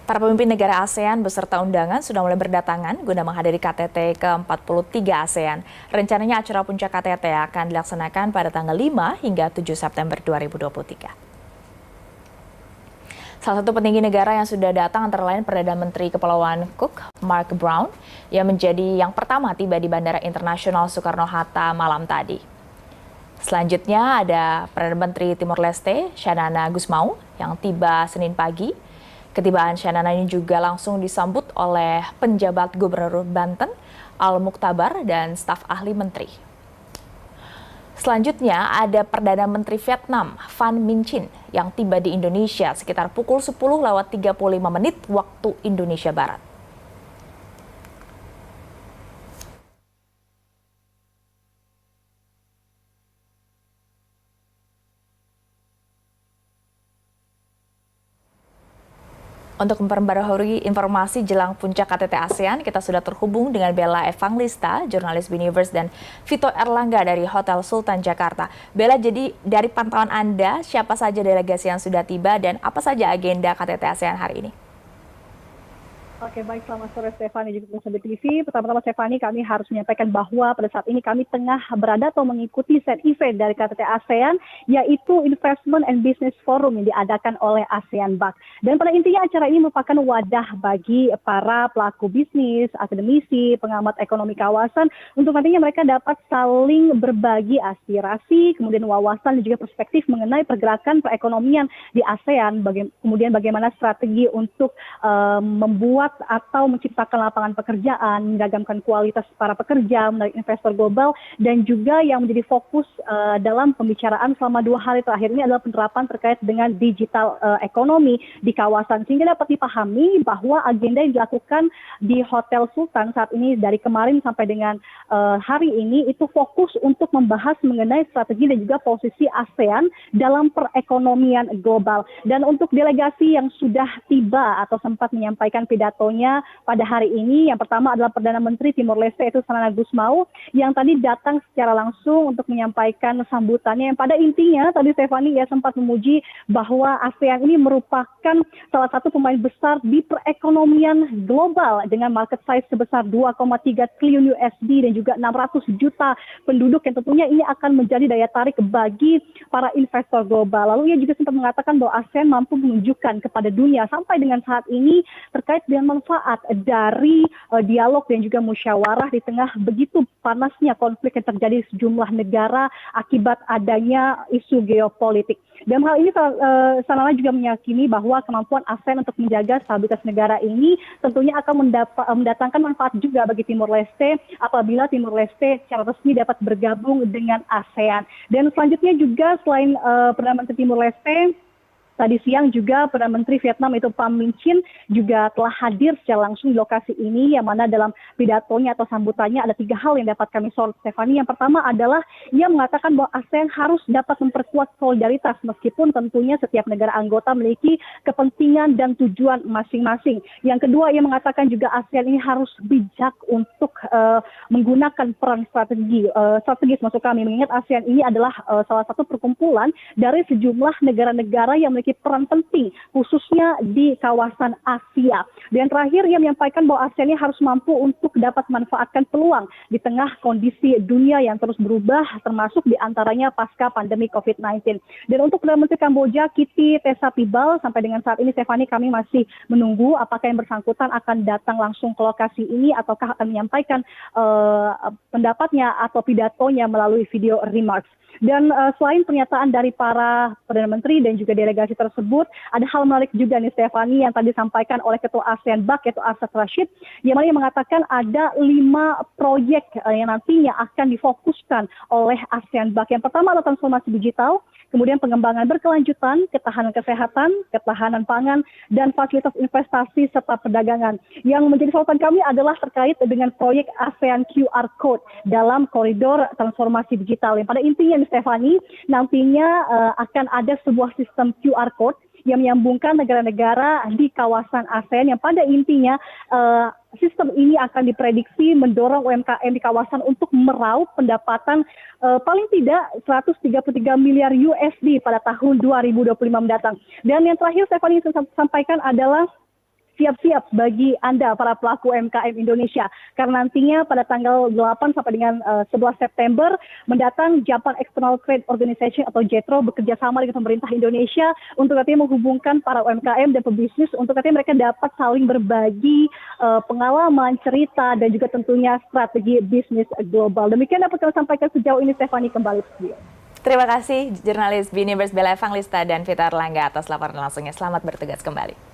Para pemimpin negara ASEAN beserta undangan sudah mulai berdatangan guna menghadiri KTT ke-43 ASEAN. Rencananya acara puncak KTT akan dilaksanakan pada tanggal 5 hingga 7 September 2023. Salah satu petinggi negara yang sudah datang antara lain Perdana Menteri Kepulauan Cook, Mark Brown, yang menjadi yang pertama tiba di Bandara Internasional Soekarno-Hatta malam tadi. Selanjutnya ada Perdana Menteri Timor Leste, Xanana Gusmão, yang tiba Senin pagi. Ketibaan Xanana ini juga langsung disambut oleh penjabat Gubernur Banten, Al-Muqtabar, dan staf ahli menteri. Selanjutnya ada Perdana Menteri Vietnam, Pham Minh Chinh, yang tiba di Indonesia sekitar pukul 10.35 waktu Indonesia Barat. Untuk memperbarui informasi jelang puncak KTT ASEAN, kita sudah terhubung dengan Bella Evangelista, jurnalis Binivers, dan Vito Erlangga dari Hotel Sultan Jakarta. Bella, jadi dari pantauan Anda, siapa saja delegasi yang sudah tiba dan apa saja agenda KTT ASEAN hari ini? Oke, baik, selamat sore Stefani juga pemirsa BTV. Pertama-tama Stefani, kami harus menyampaikan bahwa pada saat ini kami tengah berada atau mengikuti set event dari KTT ASEAN, yaitu Investment and Business Forum yang diadakan oleh ASEAN Bank. Dan pada intinya acara ini merupakan wadah bagi para pelaku bisnis, akademisi, pengamat ekonomi kawasan, untuk nantinya mereka dapat saling berbagi aspirasi, kemudian wawasan dan juga perspektif mengenai pergerakan perekonomian di ASEAN, kemudian bagaimana strategi untuk membuat atau menciptakan lapangan pekerjaan, meragamkan kualitas para pekerja, menarik investor global, dan juga yang menjadi fokus dalam pembicaraan selama 2 hari terakhir ini adalah penerapan terkait dengan digital ekonomi di kawasan. Sehingga dapat dipahami bahwa agenda yang dilakukan di Hotel Sultan saat ini dari kemarin sampai dengan hari ini itu fokus untuk membahas mengenai strategi dan juga posisi ASEAN dalam perekonomian global. Dan untuk delegasi yang sudah tiba atau sempat menyampaikan pidatonya pada hari ini, yang pertama adalah Perdana Menteri Timor Leste yaitu Xanana Gusmão, yang tadi datang secara langsung untuk menyampaikan sambutannya, yang pada intinya tadi Stefani ya sempat memuji bahwa ASEAN ini merupakan salah satu pemain besar di perekonomian global dengan market size sebesar 2,3 triliun USD dan juga 600 juta penduduk, yang tentunya ini akan menjadi daya tarik bagi para investor global. Lalu ia juga sempat mengatakan bahwa ASEAN mampu menunjukkan kepada dunia sampai dengan saat ini terkait dengan manfaat dari dialog dan juga musyawarah di tengah begitu panasnya konflik yang terjadi di sejumlah negara akibat adanya isu geopolitik. Dan hal ini Xanana juga meyakini bahwa kemampuan ASEAN untuk menjaga stabilitas negara ini tentunya akan mendatangkan manfaat juga bagi Timor Leste apabila Timor Leste secara resmi dapat bergabung dengan ASEAN. Dan selanjutnya juga selain Perdana Menteri Timor Leste, tadi siang juga Perdana Menteri Vietnam itu Pham Minh Chinh juga telah hadir secara langsung di lokasi ini, yang mana dalam pidatonya atau sambutannya ada 3 hal yang dapat kami sorot, Stefani. Yang pertama adalah ia mengatakan bahwa ASEAN harus dapat memperkuat solidaritas meskipun tentunya setiap negara anggota memiliki kepentingan dan tujuan masing-masing. Yang kedua, ia mengatakan juga ASEAN ini harus bijak untuk menggunakan peran strategis maksud kami, mengingat ASEAN ini adalah salah satu perkumpulan dari sejumlah negara-negara yang memiliki peran penting khususnya di kawasan Asia. Dan terakhir ia menyampaikan bahwa ASEAN ini harus mampu untuk dapat memanfaatkan peluang di tengah kondisi dunia yang terus berubah, termasuk diantaranya pasca pandemi COVID-19. Dan untuk Perdana Menteri Kamboja Kitty Tessapibal, sampai dengan saat ini Stefani kami masih menunggu apakah yang bersangkutan akan datang langsung ke lokasi ini ataukah akan menyampaikan pendapatnya atau pidatonya melalui video remarks. Dan selain pernyataan dari para Perdana Menteri dan juga delegasi tersebut, ada hal menarik juga nih Stefani yang tadi disampaikan oleh Ketua ASEAN Bank yaitu Arshad Rashid, yang mana mengatakan ada 5 proyek yang nantinya akan difokuskan oleh ASEAN Bank. Yang pertama adalah transformasi digital, kemudian pengembangan berkelanjutan, ketahanan kesehatan, ketahanan pangan, dan fasilitas investasi serta perdagangan. Yang menjadi sorotan kami adalah terkait dengan proyek ASEAN QR Code dalam koridor transformasi digital, yang pada intinya Stefani, nantinya akan ada sebuah sistem QR Code yang menyambungkan negara-negara di kawasan ASEAN, yang pada intinya sistem ini akan diprediksi mendorong UMKM di kawasan untuk meraup pendapatan paling tidak 133 miliar USD pada tahun 2025 mendatang. Dan yang terakhir Stefani sampaikan adalah siap-siap bagi Anda para pelaku UMKM Indonesia. Karena nantinya pada tanggal 8 sampai dengan 11 September mendatang Japan External Trade Organization atau JETRO bekerja sama dengan pemerintah Indonesia untuk nantinya menghubungkan para UMKM dan pebisnis untuk nantinya mereka dapat saling berbagi pengalaman, cerita, dan juga tentunya strategi bisnis global. Demikian dapat kami sampaikan sejauh ini, Stephanie, kembali ke studio. Terima kasih jurnalis Binibers Bella Evangelista dan Vita Erlangga atas laporan langsungnya. Selamat bertugas kembali.